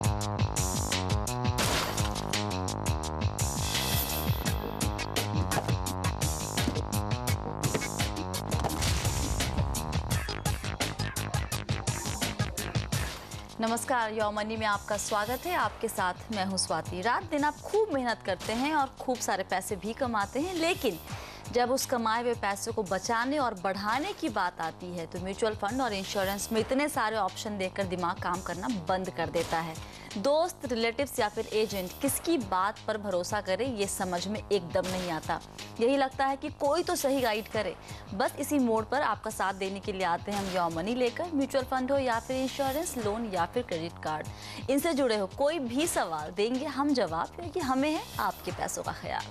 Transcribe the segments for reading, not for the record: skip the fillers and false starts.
नमस्कार, your money में आपका स्वागत है। आपके साथ मैं हूं स्वाति। रात दिन आप खूब मेहनत करते हैं और खूब सारे पैसे भी कमाते हैं, लेकिन जब उस कमाए हुए पैसों को बचाने और बढ़ाने की बात आती है तो म्यूचुअल फंड और इंश्योरेंस में इतने सारे ऑप्शन देखकर दिमाग काम करना बंद कर देता है। दोस्त, रिलेटिव्स या फिर एजेंट, किसकी बात पर भरोसा करें ये समझ में एकदम नहीं आता। यही लगता है कि कोई तो सही गाइड करे। बस इसी मोड़ पर आपका साथ देने के लिए आते हैं हम योर मनी लेकर। म्यूचुअल फंड हो या फिर इंश्योरेंस, लोन या फिर क्रेडिट कार्ड, इनसे जुड़े हो कोई भी सवाल देंगे हम जवाब, क्योंकि हमें है आपके पैसों का ख्याल।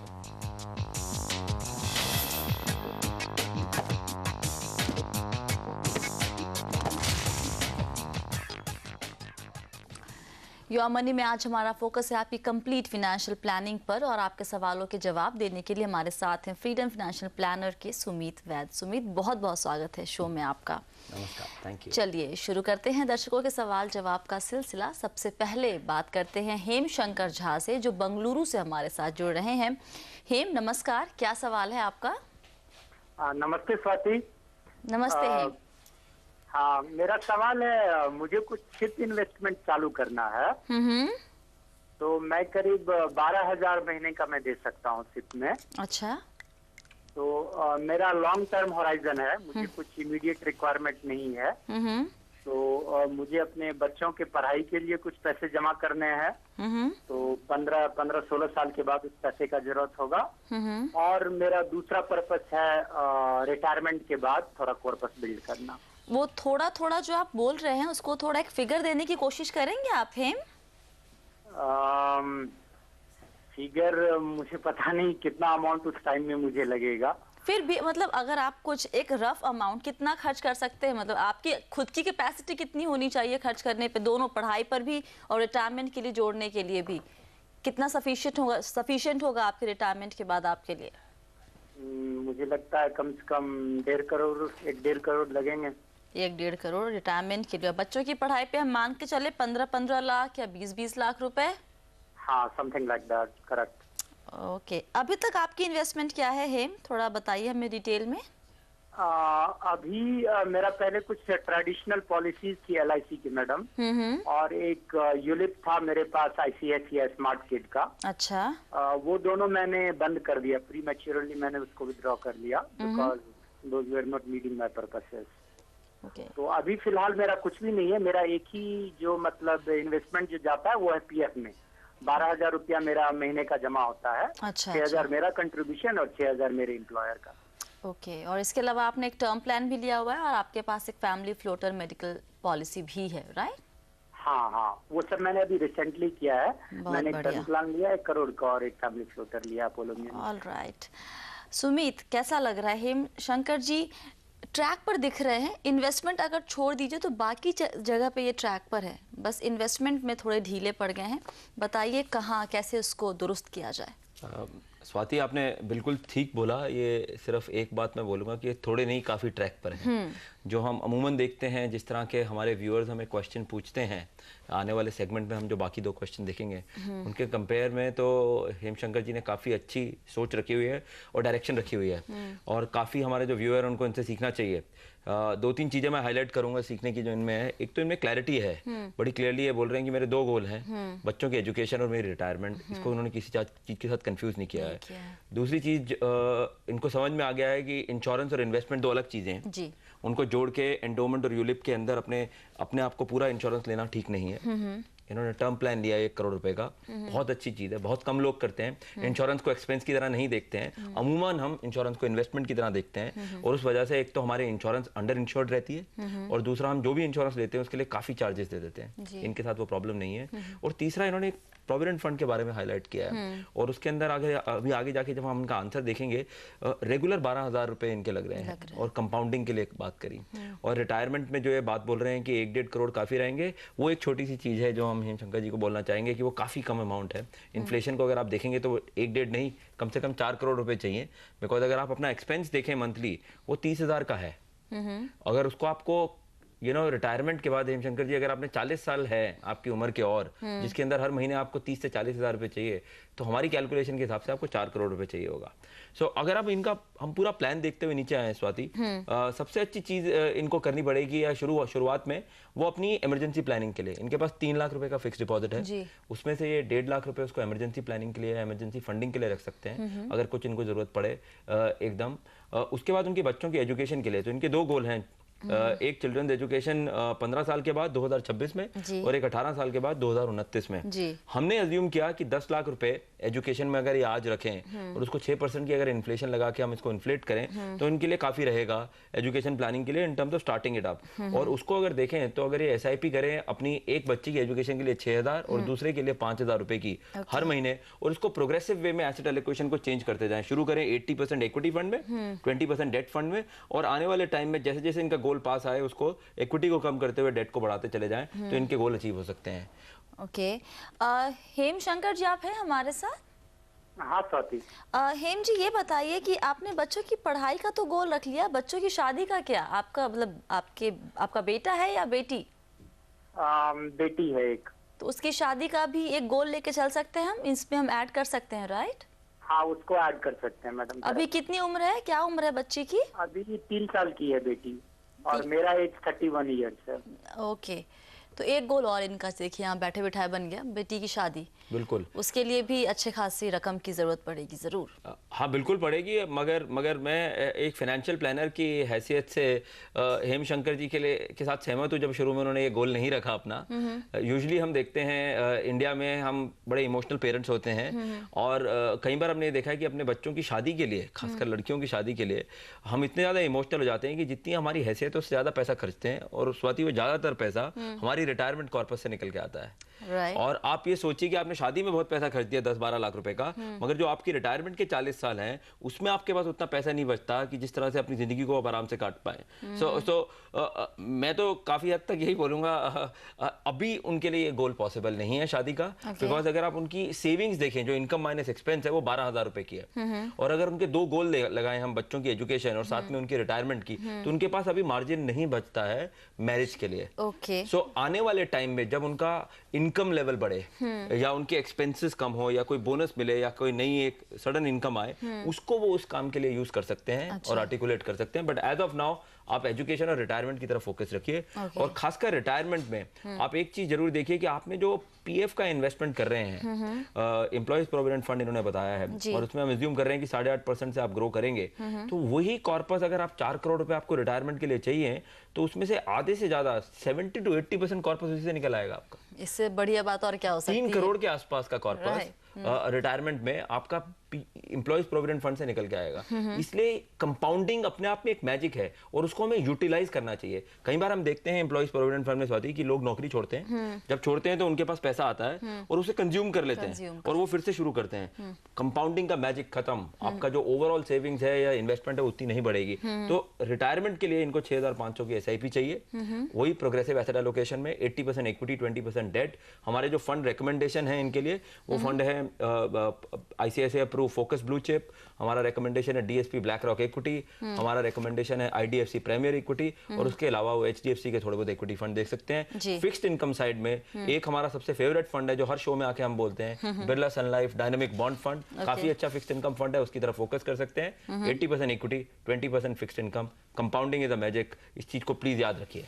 योर मनी में आज हमारा फोकस है आपकी कंप्लीट फाइनेंशियल प्लानिंग पर, और आपके सवालों के जवाब देने के लिए हमारे साथ हैं फ्रीडम फाइनेंशियल प्लानर के सुमित वैद। सुमित, बहुत बहुत स्वागत है शो में आपका। नमस्कार, थैंक यू। चलिए शुरू करते हैं दर्शकों के सवाल जवाब का सिलसिला। सबसे पहले बात करते हैं हेम शंकर झा से, जो बेंगलुरु से हमारे साथ जुड़ रहे हैं। हेम, नमस्कार, क्या सवाल है आपका? नमस्ते स्वाति। नमस्ते हेम। हाँ, मेरा सवाल है, मुझे कुछ शिप इन्वेस्टमेंट चालू करना है। तो मैं करीब 12,000 महीने का मैं दे सकता हूँ शिप में। अच्छा। तो मेरा लॉन्ग टर्म होराइजन है, मुझे कुछ इमीडिएट रिक्वायरमेंट नहीं है। तो मुझे अपने बच्चों के पढ़ाई के लिए कुछ पैसे जमा करने हैं। तो 15-16 साल के बाद उस पैसे का जरूरत होगा। और मेरा दूसरा पर्पस है रिटायरमेंट के बाद थोड़ा कॉर्पस बिल्ड करना। वो थोड़ा थोड़ा जो आप बोल रहे हैं उसको थोड़ा एक फिगर देने की कोशिश करेंगे आप हेम? फिगर मुझे पता नहीं कितना अमाउंट उस टाइम में मुझे लगेगा। फिर भी मतलब अगर आप कुछ एक रफ अमाउंट कितना खर्च कर सकते हैं, मतलब आपकी खुद की कैपेसिटी कितनी होनी चाहिए खर्च करने पे, दोनों पढ़ाई पर भी और रिटायरमेंट के लिए जोड़ने के लिए भी, कितना सफिशिएंट होगा आपके रिटायरमेंट के बाद आपके लिए? मुझे लगता है कम से कम 1.5 करोड़ लगेंगे। 1-1.5 करोड़ रिटायरमेंट के लिए। बच्चों की पढ़ाई पे हम मान के चले 15-15 लाख या 20-20 लाख रुपए। हाँ, something like that, correct. Okay, अभी तक आपकी इन्वेस्टमेंट क्या है हेम, थोड़ा बताइए हमें डिटेल में। अभी मेरा पहले कुछ ट्रेडिशनल पॉलिसीज थी LIC की मैडम, और एक यूलिप था मेरे पास ICICI स्मार्ट किड का। अच्छा। वो दोनों मैंने बंद कर दिया, प्री मैच्योरली मैंने उसको विड्रॉ कर लिया, because those were not meeting my purposes. तो अभी फिलहाल मेरा कुछ भी नहीं है। मेरा एक ही जो मतलब इन्वेस्टमेंट जो जाता है वो है PF में। 12,000 रुपया मेरा महीने का जमा होता है। अच्छा। 6,000 मेरा कंट्रीब्यूशन और 6,000 मेरे एम्प्लॉयर का। ओके, और इसके अलावा आपने एक टर्म प्लान भी लिया हुआ है और आपके पास एक फैमिली फ्लोटर मेडिकल पॉलिसी भी है, राइट? हाँ हाँ, वो सब मैंने अभी रिसेंटली किया है। मैंने एक टर्म प्लान लिया 1 करोड़ का और एक फैमिली फ्लोटर लिया अपोलो में। All right. सुमित, कैसा लग रहा है? हेम शंकर जी ट्रैक पर दिख रहे हैं। इन्वेस्टमेंट अगर छोड़ दीजिए तो बाकी जगह पे ये ट्रैक पर है, बस इन्वेस्टमेंट में थोड़े ढीले पड़ गए हैं। बताइए कहाँ कैसे उसको दुरुस्त किया जाए? स्वाति, आपने बिल्कुल ठीक बोला। ये सिर्फ एक बात मैं बोलूँगा कि थोड़े नहीं, काफ़ी ट्रैक पर हैं। जो हम अमूमन देखते हैं, जिस तरह के हमारे व्यूअर्स हमें क्वेश्चन पूछते हैं, आने वाले सेगमेंट में हम जो बाकी 2 क्वेश्चन देखेंगे उनके कंपेयर में तो हेमशंकर जी ने काफ़ी अच्छी सोच रखी हुई है और डायरेक्शन रखी हुई है, और काफ़ी हमारे जो व्यूअर हैं उनको इनसे सीखना चाहिए। 2-3 चीज़ें मैं हाईलाइट करूंगा सीखने की जो इनमें है। एक तो इनमें क्लैरिटी है, बड़ी क्लियरली ये बोल रहे हैं कि मेरे 2 गोल हैं, बच्चों की एजुकेशन और मेरी रिटायरमेंट। इसको उन्होंने किसी चीज़ के साथ कंफ्यूज नहीं किया है। दूसरी चीज़ इनको समझ में आ गया है कि इंश्योरेंस और इन्वेस्टमेंट 2 अलग चीज़ें हैं। उनको जोड़ के एंडोमेंट और यूलिप के अंदर अपने आप को पूरा इंश्योरेंस लेना ठीक नहीं है। इन्होंने टर्म प्लान लिया 1 करोड़ रुपए का, बहुत अच्छी चीज़ है। बहुत कम लोग करते हैं। इंश्योरेंस को एक्सपेंस की तरह नहीं देखते हैं, अमूमन हम इंश्योरेंस को इन्वेस्टमेंट की तरह देखते हैं, और उस वजह से एक तो हमारे इंश्योरेंस अंडर इंश्योर्ड रहती है, और दूसरा हम जो भी इंश्योरेंस लेते हैं उसके लिए काफ़ी चार्जेस दे देते हैं। इनके साथ वो प्रॉब्लम नहीं है। और तीसरा, इन्होंने प्रोविडेंट फंड के बारे में हाईलाइट किया है, और उसके अंदर अभी आगे जाके जब हम उनका आंसर देखेंगे, रेगुलर 12,000 रुपए इनके लग रहे हैं, और कंपाउंडिंग के लिए बात करी, और रिटायरमेंट में जो ये बात बोल रहे हैं कि 1-1.5 करोड़ काफ़ी रहेंगे, वो एक छोटी सी चीज़ है जो हम हेमशंकर जी को बोलना चाहेंगे कि वो काफ़ी कम अमाउंट है। इन्फ्लेशन को अगर आप देखेंगे तो 1-1.5 नहीं, कम से कम 4 करोड़ रुपए चाहिए, बिकॉज अगर आप अपना एक्सपेंस देखें मंथली, वो 30,000 का है। अगर उसको आपको रिटायरमेंट के बाद हेमशंकर जी, अगर आपने 40 साल है आपकी उम्र के और जिसके अंदर हर महीने आपको 30 से 40 हज़ार रुपये चाहिए, तो हमारी कैलकुलेशन के हिसाब से आपको 4 करोड़ रुपए चाहिए होगा। अगर आप इनका हम पूरा प्लान देखते हुए नीचे आए स्वाति, सबसे अच्छी चीज इनको करनी पड़ेगी या शुरुआत में वो अपनी इमरजेंसी प्लानिंग के लिए, इनके पास 3 लाख रुपए का फिक्स डिपॉजिट है, उसमें से ये 1.5 लाख रुपए उसको इमरजेंसी प्लानिंग के लिए या इमरजेंसी फंडिंग के लिए रख सकते हैं अगर कुछ इनको जरूरत पड़े एकदम। उसके बाद उनके बच्चों की एजुकेशन के लिए, तो इनके 2 गोल हैं, एक चिल्ड्रंस एजुकेशन 15 साल के बाद 2026 में और एक 18 साल के बाद 2029 में। हमने अज्यूम किया कि 10 लाख रुपए एजुकेशन में अगर ये आज रखें और उसको 6% की अगर इन्फ्लेशन लगा के हम इसको इन्फ्लेट करें तो इनके लिए काफी रहेगा एजुकेशन प्लानिंग के लिए in terms of starting it up. और उसको अगर देखें तो अगर ये SIP करें अपनी एक बच्ची की एजुकेशन के लिए 6,000 और दूसरे के लिए 5,000 रुपए की हर महीने, और उसको प्रोग्रेसिव वे में एसेट एलोकेशन को चेंज करते जाएं, शुरू करें 80% इक्विटी फंड में, 20% डेट फंड में, और आने वाले टाइम में जैसे जैसे इनका गोल पास आए उसको इक्विटी को कम करते हुए डेट को बढ़ाते चले जाएं तो इनके गोल अचीव हो सकते हैं। ओके, हेमशंकर जी आप हैं हमारे साथ? हाँ स्वाति। हेम जी ये बताइए कि आपने बच्चों की पढ़ाई का तो गोल रख लिया, बच्चों की शादी का क्या? आपका मतलब आपका बेटा है या बेटी? बेटी है एक। तो उसकी शादी का भी एक गोल लेके चल सकते हैं हम, इसमें हम ऐड कर सकते हैं, राइट? हाँ उसको ऐड कर सकते हैं मैडम। अभी कितनी उम्र है, क्या उम्र है बच्ची की? अभी 3 साल की है बेटी और मेरा एज 31 ईयर्स है। ओके, तो एक गोल और इनका देखिए यहाँ बैठे बिठाए बन गया, बेटी की शादी। बिल्कुल, उसके लिए भी अच्छे खासी रकम की जरूरत पड़ेगी जरूर। हाँ बिल्कुल पड़ेगी, मगर मैं एक फाइनेंशियल प्लानर की हैसियत से हेमशंकर जी के साथ सहमत हूँ। जब शुरू में उन्होंने ये गोल नहीं रखा अपना, यूजुअली हम देखते हैं इंडिया में हम बड़े इमोशनल पेरेंट्स होते हैं और कई बार हमने देखा है कि अपने बच्चों की शादी के लिए, खासकर लड़कियों की शादी के लिए, हम इतने ज़्यादा इमोशनल हो जाते हैं कि जितनी हमारी हैसियत है उससे ज़्यादा पैसा खर्चते हैं, और स्वाति वो ज़्यादातर पैसा हमारी रिटायरमेंट कॉर्पस से निकल के आता है। और आप ये सोचिए कि आपने शादी में बहुत पैसा खर्च दिया 10-12 लाख रुपए का, मगर जो आपकी रिटायरमेंट के 40 साल हैं उसमें आपके पास उतना पैसा नहीं बचता कि जिस तरह से अपनी जिंदगी को आप आराम से काट पाए। मैं तो काफी हद तक यही बोलूंगा, अभी उनके लिए ये गोल पॉसिबल नहीं है शादी का, बिकॉज अगर आप उनकी सेविंग्स देखें जो इनकम माइनस एक्सपेंस है वो 12,000 रुपए की है, और अगर उनके 2 गोल लगाए हम बच्चों की एजुकेशन और साथ में उनकी रिटायरमेंट की, तो उनके पास अभी मार्जिन नहीं बचता है मैरिज के लिए। आने वाले टाइम में जब उनका इनकम लेवल बढ़े या उनके एक्सपेंसेस कम हो या कोई बोनस मिले या कोई नई एक सडन इनकम आए, उसको वो उस काम के लिए यूज कर सकते हैं और आर्टिकुलेट कर सकते हैं। बट एज ऑफ नाउ आप एजुकेशन और रिटायरमेंट की तरफ फोकस रखिए। और खासकर रिटायरमेंट में आप एक चीज जरूर देखिए कि आपने जो PF का इन्वेस्टमेंट कर रहे हैं, एम्प्लॉइज प्रोविडेंट फंड इन्होंने बताया है, और उसमें हम एज्यूम कर रहे हैं कि 8.5% से आप ग्रो करेंगे, तो वही कॉर्पस अगर आप 4 करोड़ रुपए आपको रिटायरमेंट के लिए चाहिए, तो उसमें से आधे से ज्यादा 70 to 80% कॉर्पस उसी से निकल आएगा आपका। इससे बढ़िया बात और क्या हो सकती है? 3 करोड़ के आसपास का कॉर्पस रिटायरमेंट में आपका एम्प्लॉइज प्रोविडेंट फंड से निकल के आएगा। इसलिए कंपाउंडिंग अपने आप में एक मैजिक है और उसको हमें यूटिलाइज करना चाहिए। कई बार हम देखते हैं एम्प्लॉइज प्रोविडेंट फंड में स्वाति कि लोग नौकरी छोड़ते हैं, जब छोड़ते हैं तो उनके पास पैसा आता है और उसे कंज्यूम कर लेते हैं और वो फिर से शुरू करते हैं। कंपाउंडिंग का मैजिक खत्म, आपका जो ओवरऑल सेविंग्स है या इन्वेस्टमेंट है उतनी नहीं बढ़ेगी। तो रिटायरमेंट के लिए इनको 6,500 की SIP चाहिए, वही प्रोग्रेसिव एसेट एलोकेशन में 80% इक्विटी 20% डेट। हमारे जो फंड रिकमेंडेशन है इनके लिए वो फंड है ICICI approve focus blue chip, हमारा रिकमेंडेशन है DSP ब्लैक रॉक इक्विटी, हमारा रिकमेंडेशन है IDFC प्रीमियर इक्विटी, और उसके अलावा वो HDFC के थोड़े बहुत इक्विटी फंड देख सकते हैं। फिक्स्ड इनकम साइड में एक हमारा सबसे फेवरेट फंड है जो हर शो में आके हम बोलते हैं, Birla sun life dynamic bond fund, काफी अच्छा फिक्स्ड इनकम फंड है, उसकी तरफ फोकस कर सकते हैं। 80% equity 20% fixed income, compounding is a magic, इस चीज को प्लीज याद रखिए।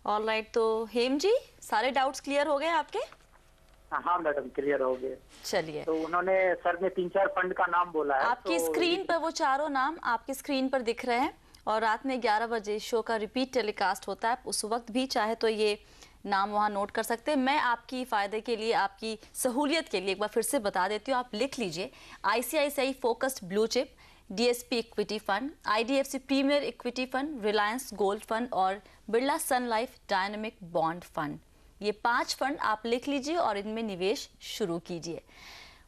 ऑलराइट, तो हेम जी सारे डाउट्स क्लियर हो गए आपके? हाँ मैडम क्लियर हो गए। चलिए, तो उन्होंने सर ने 3-4 फंड का नाम बोला है, आपकी स्क्रीन पर वो चारों नाम आपकी स्क्रीन पर दिख रहे हैं, और रात में 11 बजे शो का रिपीट टेलीकास्ट होता है, उस वक्त भी चाहे तो ये नाम वहाँ नोट कर सकते हैं। मैं आपकी फ़ायदे के लिए, आपकी सहूलियत के लिए एक बार फिर से बता देती हूँ, आप लिख लीजिए ICICI focused blue chip, DSP equity fund, IDFC premier equity fund, Reliance gold fund और Birla sun life dynamic bond fund. ये 5 फंड आप लिख लीजिए और इनमें निवेश शुरू कीजिए।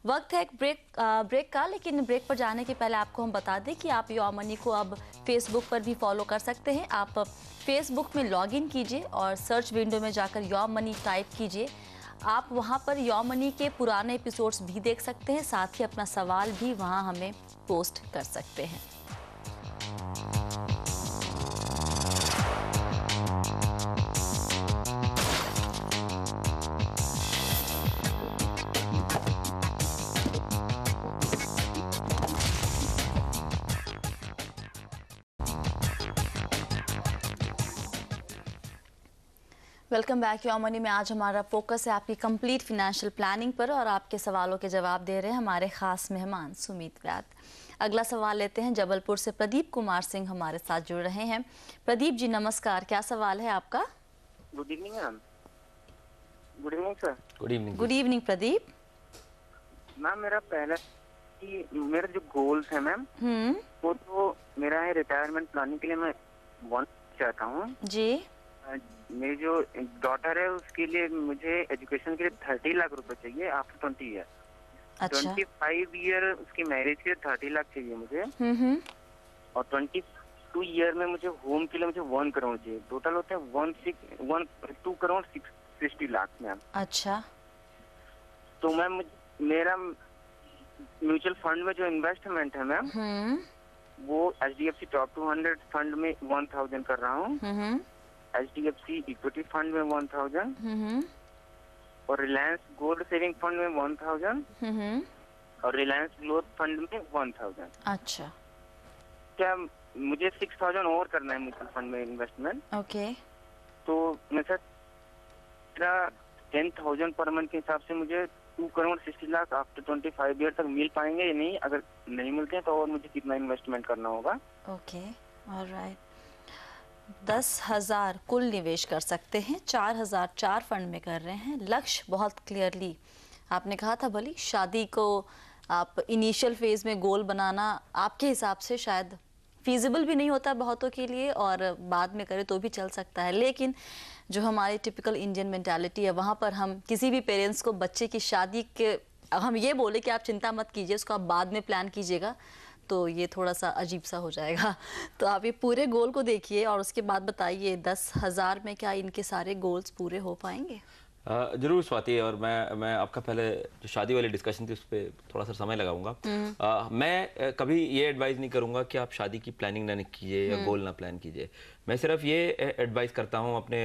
वक्त है एक ब्रेक का, लेकिन ब्रेक पर जाने के पहले आपको हम बता दें कि आप योर मनी को अब फेसबुक पर भी फॉलो कर सकते हैं। आप फेसबुक में लॉगिन कीजिए और सर्च विंडो में जाकर योर मनी टाइप कीजिए। आप वहां पर योर मनी के पुराने एपिसोड्स भी देख सकते हैं, साथ ही अपना सवाल भी वहां हमें पोस्ट कर सकते हैं। वेलकम बैक योर मनी में आज हमारा फोकस है आपकी कंप्लीट फाइनेंशियल प्लानिंग पर और आपके सवालों के जवाब दे रहे हैं हमारे खास मेहमान सुमित व्याद। अगला सवाल लेते हैं, जबलपुर से प्रदीप कुमार सिंह हमारे साथ जुड़ रहे हैं। प्रदीप जी नमस्कार, क्या सवाल है आपका? Good evening ma'am. Good evening sir. Good evening. Good evening Pradeep. Ma'am मेरा पहला कि मेरे जो गोल्स है मैम वो तो मेरा है रिटायरमेंट प्लानिंग के लिए मैं वन चाहता हूँ जी। मेरी जो डॉटर है उसके लिए मुझे एजुकेशन के लिए 30 लाख रुपए चाहिए आफ्टर 20 ईयर। अच्छा। 25 ईयर उसकी मैरिज के 30 लाख चाहिए मुझे और 22 ईयर में मुझे होम के लिए मुझे 1 करोड़ चाहिए। टोटल होते हैं 2 करोड़ 60 लाख मैम। अच्छा। तो मैम मेरा म्यूचुअल फंड में जो इन्वेस्टमेंट है मैम वो HDFC टॉप 200 फंड में 1000 कर रहा हूँ, HDFC इक्विटी फंड में 1000 और रिलायंस गोल्ड सेविंग फंड में 1000 और रिलायंस ग्रोथ फंड में 1000। अच्छा। क्या मुझे 6000 और करना है म्यूचुअल फंड में इन्वेस्टमेंट? ओके। तो मैं सर 10,000 पर मंथ के हिसाब से मुझे 2 करोड़ 60 लाख आफ्टर 25 ईयर तक मिल पाएंगे या नहीं? अगर नहीं मिलते हैं तो और मुझे कितना इन्वेस्टमेंट करना होगा? Okay alright. 10,000 कुल निवेश कर सकते हैं, 4,000 4 फंड में कर रहे हैं। लक्ष्य बहुत क्लियरली आपने कहा था, भली शादी को आप इनिशियल फेज में गोल बनाना आपके हिसाब से शायद फीजिबल भी नहीं होता बहुतों के लिए और बाद में करें तो भी चल सकता है, लेकिन जो हमारी टिपिकल इंडियन मेंटालिटी है वहाँ पर हम किसी भी पेरेंट्स को बच्चे की शादी के हम ये बोले कि आप चिंता मत कीजिए, उसको आप बाद में प्लान कीजिएगा, तो ये थोड़ा सा अजीब सा हो जाएगा। तो आप ये पूरे गोल को देखिए और उसके बाद बताइए 10,000 में क्या इनके सारे गोल्स पूरे हो पाएंगे? जरूर स्वाति, और मैं आपका पहले जो शादी वाली डिस्कशन थी उस पर थोड़ा सा समय लगाऊंगा। मैं कभी ये एडवाइस नहीं करूंगा कि आप शादी की प्लानिंग ना कीजिए या गोल ना प्लान कीजिए। मैं सिर्फ ये एडवाइस करता हूं अपने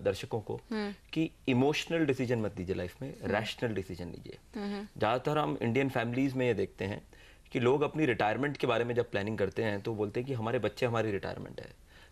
दर्शकों को कि इमोशनल डिसीजन मत लीजिए लाइफ में, रैशनल डिसीजन लीजिए। ज़्यादातर हम इंडियन फैमिलीज में ये देखते हैं कि लोग अपनी रिटायरमेंट के बारे में जब प्लानिंग करते हैं तो बोलते हैं कि हमारे बच्चे हमारी रिटायरमेंट है,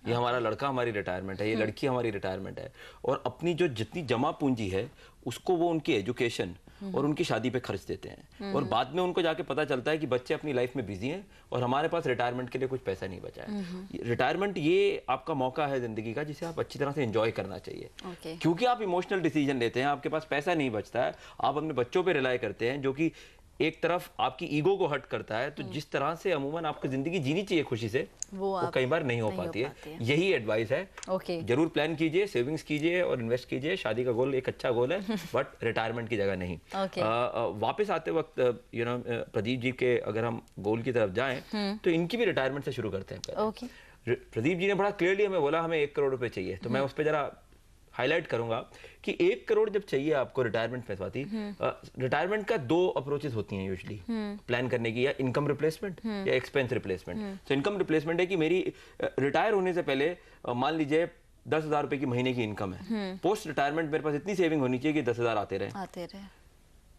ये हमारा लड़का हमारी रिटायरमेंट है, ये लड़की हमारी रिटायरमेंट है, और अपनी जो जितनी जमा पूंजी है उसको वो उनकी एजुकेशन और उनकी शादी पे खर्च देते हैं, और बाद में उनको जाके पता चलता है कि बच्चे अपनी लाइफ में बिजी हैं और हमारे पास रिटायरमेंट के लिए कुछ पैसा नहीं बचा है। रिटायरमेंट ये आपका मौका है जिंदगी का जिसे आप अच्छी तरह से एंजॉय करना चाहिए। क्योंकि आप इमोशनल डिसीजन लेते हैं, आपके पास पैसा नहीं बचता है, आप अपने बच्चों पे रिलाई करते हैं जो कि एक तरफ आपकी ईगो को हर्ट करता है, तो जिस तरह से अमूमन आपको जिंदगी जीनी चाहिए खुशी से वो कई बार नहीं हो पाती है। यही एडवाइस है। जरूर प्लान कीजिए, सेविंग्स कीजिए और इन्वेस्ट कीजिए। शादी का गोल एक अच्छा गोल है बट रिटायरमेंट की जगह नहीं। वापस आते वक्त प्रदीप जी के अगर हम गोल की तरफ जाएं तो इनकी भी रिटायरमेंट से शुरू करते हैं। प्रदीप जी ने बड़ा क्लियरली हमें बोला हमें 1 करोड़ रुपए चाहिए, तो मैं उस पर जरा हाईलाइट करूंगा कि 1 करोड़ जब चाहिए आपको रिटायरमेंट में, स्वाति, रिटायरमेंट का 2 अप्रोचेस होती हैं यूजुअली प्लान करने की, या इनकम रिप्लेसमेंट या एक्सपेंस रिप्लेसमेंट। तो इनकम रिप्लेसमेंट है कि मेरी रिटायर होने से पहले मान लीजिए 10,000 रुपए की महीने की इनकम है, पोस्ट रिटायरमेंट मेरे पास इतनी सेविंग होनी चाहिए कि 10,000 आते रहे।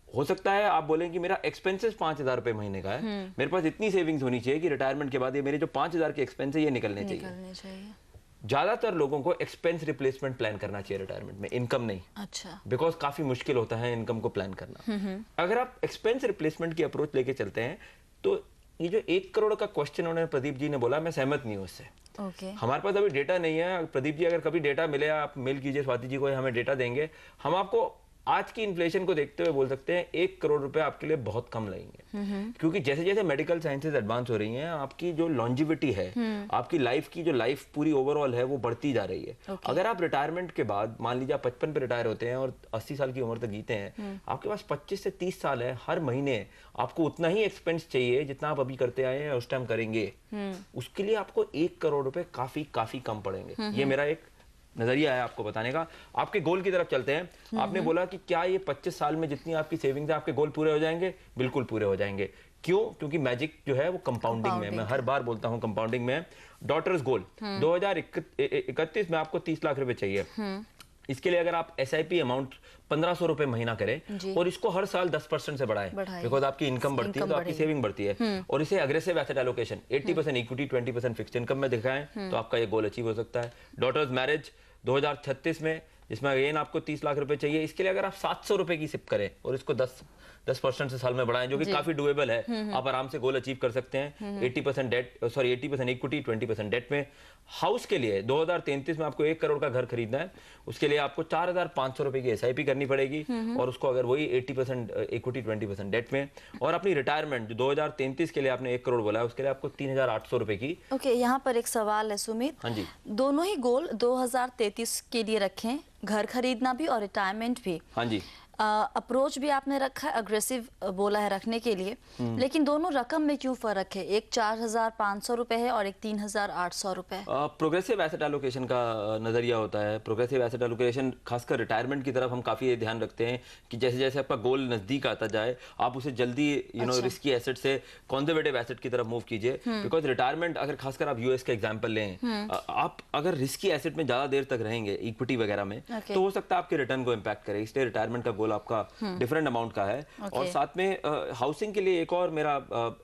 हो सकता है आप बोलें कि मेरा एक्सपेंसेस 5,000 रुपए महीने का है, मेरे पास इतनी सेविंग्स होनी चाहिए कि रिटायरमेंट के बाद ये मेरे जो 5,000 के एक्सपेंस है ये निकलने चाहिए। ज्यादातर लोगों को एक्सपेंस रिप्लेसमेंट प्लान करना चाहिए रिटायरमेंट में, इनकम नहीं। अच्छा। बिकॉज काफी मुश्किल होता है इनकम को प्लान करना। अगर आप एक्सपेंस रिप्लेसमेंट की अप्रोच लेके चलते हैं तो ये जो 1 करोड़ का क्वेश्चन उन्होंने प्रदीप जी ने बोला, मैं सहमत नहीं हूँ उससे। हमारे पास अभी डेटा नहीं है। प्रदीप जी अगर कभी डेटा मिले आप मेल कीजिए स्वाति जी को, हमें डेटा देंगे। हम आपको आज की इन्फ्लेशन को देखते हुए बोल सकते हैं 1 करोड़ रुपए आपके लिए बहुत कम लगेंगे, क्योंकि जैसे जैसे मेडिकल साइंसेज एडवांस हो रही हैं आपकी जो लॉन्जिविटी है, आपकी लाइफ की जो लाइफ पूरी ओवरऑल है वो बढ़ती जा रही है। अगर आप रिटायरमेंट के बाद मान लीजिए आप 55 पे रिटायर होते हैं और 80 साल की उम्र तक जीते हैं, आपके पास 25 से 30 साल है, हर महीने आपको उतना ही एक्सपेंस चाहिए जितना आप अभी करते आए हैं उस टाइम करेंगे। उसके लिए आपको 1 करोड़ रुपए काफी कम पड़ेंगे। ये मेरा एक नजरिया है आपको बताने का। आपके गोल की तरफ चलते हैं। आपने बोला कि क्या ये 25 साल में जितनी आपकी सेविंग्स है आपके गोल पूरे हो जाएंगे? बिल्कुल पूरे हो जाएंगे। क्यों? क्योंकि मैजिक जो है वो कंपाउंडिंग में, मैं हर बार बोलता हूं कंपाउंडिंग में। डॉटर्स गोल 2031 में आपको 30 लाख रुपए चाहिए। इसके लिए अगर आप SIP अमाउंट 1,500 रुपए महीना करें और इसको हर साल 10% से बढ़ाएं, बिकॉज आपकी इनकम बढ़ती है तो आपकी सेविंग बढ़ती है। और इसे aggressive asset allocation 80% equity 20% fixed income में दिखाएं तो आपका ये गोल अचीव हो सकता है। डॉटर्स मैरिज 2036 में जिसमें अगेन आपको 30 लाख रुपए चाहिए। इसके लिए अगर आप 700 रुपए की सिप करें और इसको 10% से साल में बढ़ाएं, जो कि काफी डुएबल है, आप आराम से गोल अचीव कर सकते हैं। 80% डेट, सॉरी 80% इक्विटी, 20% डेट में। हाउस के लिए 2033 में आपको 1 करोड़ का घर खरीदना है, उसके लिए आपको 4,500 रुपए की SIP करनी पड़ेगी, और उसको अगर वही 80% इक्विटी, 20% डेट में। और अपनी रिटायरमेंट जो 2033 के लिए आपने 1 करोड़ बोला है, उसके लिए आपको 3,800 रुपए की। ओके, यहाँ पर एक सवाल है सुमित। हाँ जी, दोनों ही गोल 2033 के लिए रखें, घर खरीदना भी और रिटायरमेंट भी। हाँ जी, अप्रोच भी आपने रखा है, अग्रेसिव बोला है रखने के लिए, लेकिन दोनों रकम में क्यों फर्क है? एक 4,500 रुपए है और एक 3,800 रुपए है। प्रोग्रेसिव एसेट एलोकेशन का नजरिया होता है। प्रोग्रेसिव एसेट एलोकेशन खासकर रिटायरमेंट की तरफ हम काफी ये ध्यान रखते हैं कि जैसे जैसे आपका गोल नजदीक आता जाए, आप उसे जल्दी रिस्की एसेट से कंजर्वेटिव एसेट की तरफ मूव कीजिए। बिकॉज रिटायरमेंट, अगर खासकर आप यूएस का एग्जाम्पल लें, आप अगर रिस्की एसेट में ज्यादा देर तक रहेंगे, इक्विटी वगैरह में, तो हो सकता है आपके रिटर्न को इम्पैक्ट करे। इसलिए रिटायरमेंट का गोल आपका डिफरेंट अमाउंट का है। और साथ में हाउसिंग के लिए एक और मेरा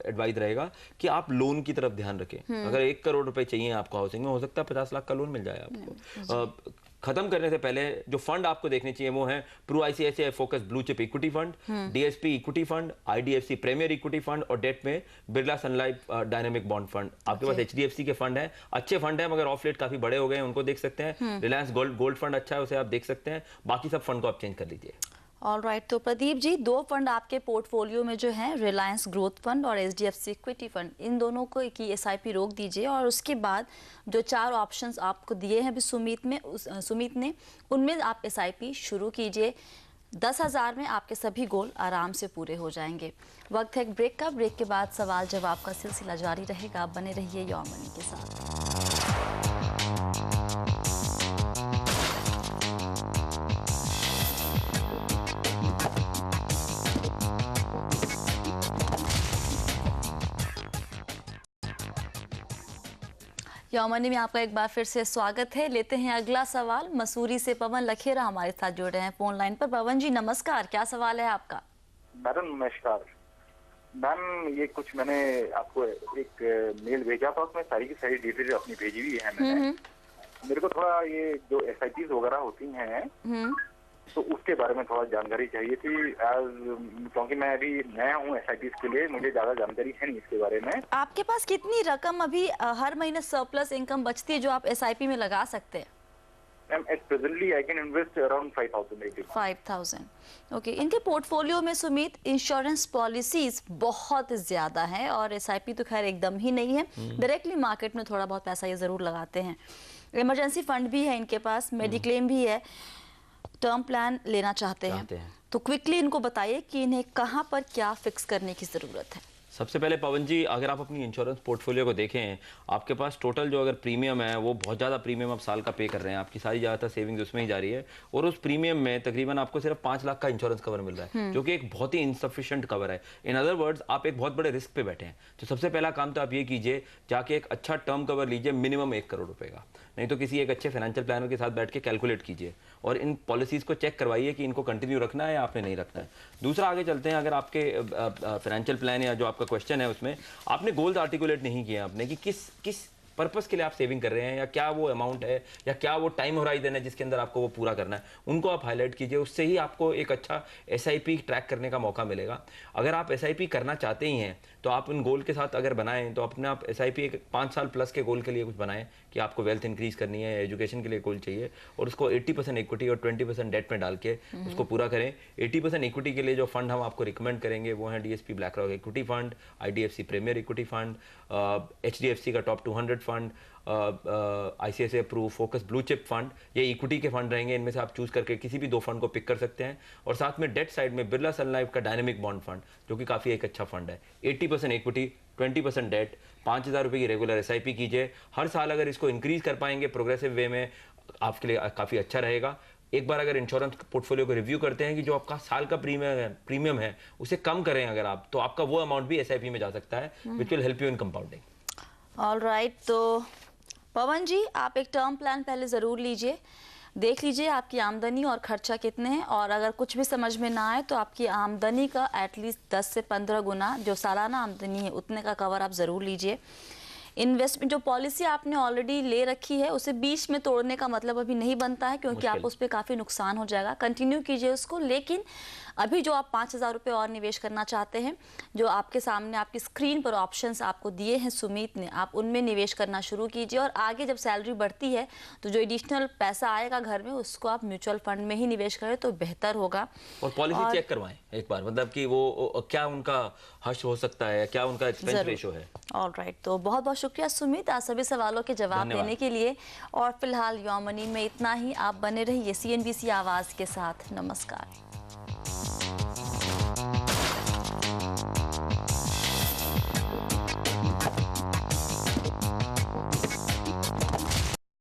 एडवाइस रहेगा कि आप लोन की तरफ ध्यान रखें। अगर 1 करोड़ रुपए चाहिए आपको हाउसिंग में, हो सकता है 50 लाख का लोन मिल जाए आपको। खत्म करने से पहले जो फंड आपको देखने चाहिए वो है Pru ICICI focus blue chip equity fund, DSP equity fund, IDFC premier equity fund, और डेट में Birla sun life dynamic bond fund. आपके पास HDFC के फंड है, अच्छे फंड है, मगर ऑफ लेट काफी बड़े हो गए हैं, उनको देख सकते हैं। रिलायंस गोल्ड फंड अच्छा है, उसे आप देख सकते हैं। बाकी सब फंड को आप चेंज कर लीजिए। ऑलराइट, तो प्रदीप जी, 2 फंड आपके पोर्टफोलियो में जो है, रिलायंस ग्रोथ फंड और HDFC इक्विटी फंड, इन दोनों को की SIP रोक दीजिए, और उसके बाद जो 4 ऑप्शंस आपको दिए हैं भी सुमित ने, उनमें आप SIP शुरू कीजिए। 10,000 में आपके सभी गोल आराम से पूरे हो जाएंगे। वक्त है एक ब्रेक का। ब्रेक के बाद सवाल जवाब का सिलसिला जारी रहेगा। आप बने रहिए योर मनी के साथ। योर मनी में आपका एक बार फिर से स्वागत है। लेते हैं अगला सवाल। मसूरी से पवन लखेरा हमारे साथ जुड़ रहे हैं फोन लाइन पर। पवन जी नमस्कार, क्या सवाल है आपका? मैडम नमस्कार मैम, ये कुछ मैंने आपको एक मेल भेजा था, उसमें सारी की सारी डिटेल अपनी भेजी हुई है मैंने। मेरे को थोड़ा ये जो SIPs वगैरह होती हैं, तो उसके बारे में थोड़ा जानकारी चाहिए थी, क्योंकि मैं अभी नया हूँ SIPs के लिए, मुझे ज्यादा जानकारी है नहीं इसके बारे में। आपके पास कितनी रकम अभी हर महीने सरप्लस इनकम बचती है जो आप SIP में लगा सकते हैं? Ma'am at presently I can invest around 5,000। Okay, इनके पोर्टफोलियो में सुमित इंश्योरेंस पॉलिसीज बहुत ज्यादा हैं, और SIP तो खैर एकदम ही नहीं है। डायरेक्टली मार्केट में थोड़ा बहुत पैसा ये जरूर लगाते हैं। इमरजेंसी फंड भी है इनके पास, मेडिक्लेम भी है, टर्म प्लान लेना चाहते हैं। तो क्विकली इनको बताइए कि इन्हें कहां पर क्या फिक्स करने की जरूरत है। सबसे पहले पवन जी, अगर आप अपनी इंश्योरेंस पोर्टफोलियो को देखें, आपके पास टोटल जो अगर प्रीमियम है वो बहुत ज़्यादा प्रीमियम आप साल का पे कर रहे हैं, आपकी सारी ज़्यादातर सेविंग्स उसमें ही जा रही है, और उस प्रीमियम में तकरीबन आपको सिर्फ 5 लाख का इंश्योरेंस कवर मिल रहा है, जो कि एक बहुत ही इनसफिशिएंट कवर है। इन अदर वर्ड्स, आप एक बहुत बड़े रिस्क पे बैठे हैं। तो सबसे पहला काम तो आप ये कीजिए, जाके एक अच्छा टर्म कवर लीजिए, मिनिमम 1 करोड़ रुपए का, नहीं तो किसी एक अच्छे फाइनेंशियल प्लानर के साथ बैठ के कैलकुलेट कीजिए, और इन पॉलिसीज को चेक करवाइए कि इनको कंटिन्यू रखना है या आपने नहीं रखना है। दूसरा, आगे चलते हैं। अगर आपके फाइनेंशियल प्लान या जो आपका क्वेश्चन है उसमें आपने गोल्स आर्टिकुलेट नहीं किया आपने कि किस पर्पस के लिए आप सेविंग कर रहे हैं, या क्या वो अमाउंट है, या क्या वो टाइम होराइजन है जिसके अंदर आपको वो पूरा करना है, उनको आप हाईलाइट कीजिए। उससे ही आपको एक अच्छा SIP ट्रैक करने का मौका मिलेगा। अगर आप SIP करना चाहते ही हैं तो आप उन गोल के साथ अगर बनाएं तो अपने आप SIP एक 5 साल प्लस के गोल के लिए कुछ बनाएं कि आपको वेल्थ इंक्रीज करनी है, एजुकेशन के लिए गोल चाहिए, और उसको 80% इक्विटी और 20% डेट में डाल के उसको पूरा करें। 80% इक्विटी के लिए जो फंड हम आपको रिकमेंड करेंगे वो है DSP BlackRock equity fund, IDFC premier equity fund, HDFC का top 200 fund, ICICI pru focus blue chip fund. ये इक्विटी के फंड रहेंगे, इनमें से आप चूज करके किसी भी 2 फंड को पिक कर सकते हैं। और साथ में डेट साइड में बिरला सन लाइफ का डायनेमिक बॉन्ड फंड, जो कि काफी एक अच्छा फंड है। 80% इक्विटी, 20% डेट, 5,000 रुपए की रेगुलर SIP कीजिए। हर साल अगर इसको इंक्रीज कर पाएंगे प्रोग्रेसिव वे में, आपके लिए काफी अच्छा रहेगा। एक बार अगर इंश्योरेंस पोर्टफोलियो को रिव्यू करते हैं कि जो आपका साल का प्रीमियम है उसे कम करें अगर आप, तो आपका वो अमाउंट भी SIP में जा सकता है, which will help you in compounding. Alright, तो पवन जी, आप एक टर्म प्लान पहले ज़रूर लीजिए, देख लीजिए आपकी आमदनी और खर्चा कितने हैं, और अगर कुछ भी समझ में ना आए तो आपकी आमदनी का एटलीस्ट 10 से 15 गुना जो सालाना आमदनी है उतने का कवर आप ज़रूर लीजिए। इन्वेस्टमेंट जो पॉलिसी आपने ऑलरेडी ले रखी है उसे बीच में तोड़ने का मतलब अभी नहीं बनता है, क्योंकि आप उस पर काफ़ी नुकसान हो जाएगा। कंटिन्यू कीजिए उसको, लेकिन अभी जो आप 5,000 रुपये और निवेश करना चाहते हैं, जो आपके सामने आपकी स्क्रीन पर ऑप्शंस आपको दिए हैं सुमित ने, आप उनमें निवेश करना शुरू कीजिए। और आगे जब सैलरी बढ़ती है तो जो एडिशनल पैसा आएगा घर में उसको आप म्यूचुअल फंड में ही निवेश करें तो बेहतर होगा। और पॉलिसी चेक करवाएं एक बार, मतलब कि वो क्या उनका हर्ष हो सकता है, क्या उनका एक्सपेंस रेशो है। ऑलराइट, तो बहुत बहुत शुक्रिया सुमित आज सभी सवालों के जवाब देने के लिए। और फिलहाल योर मनी में इतना ही। आप बने रहिए CNBC आवाज़ के साथ। नमस्कार।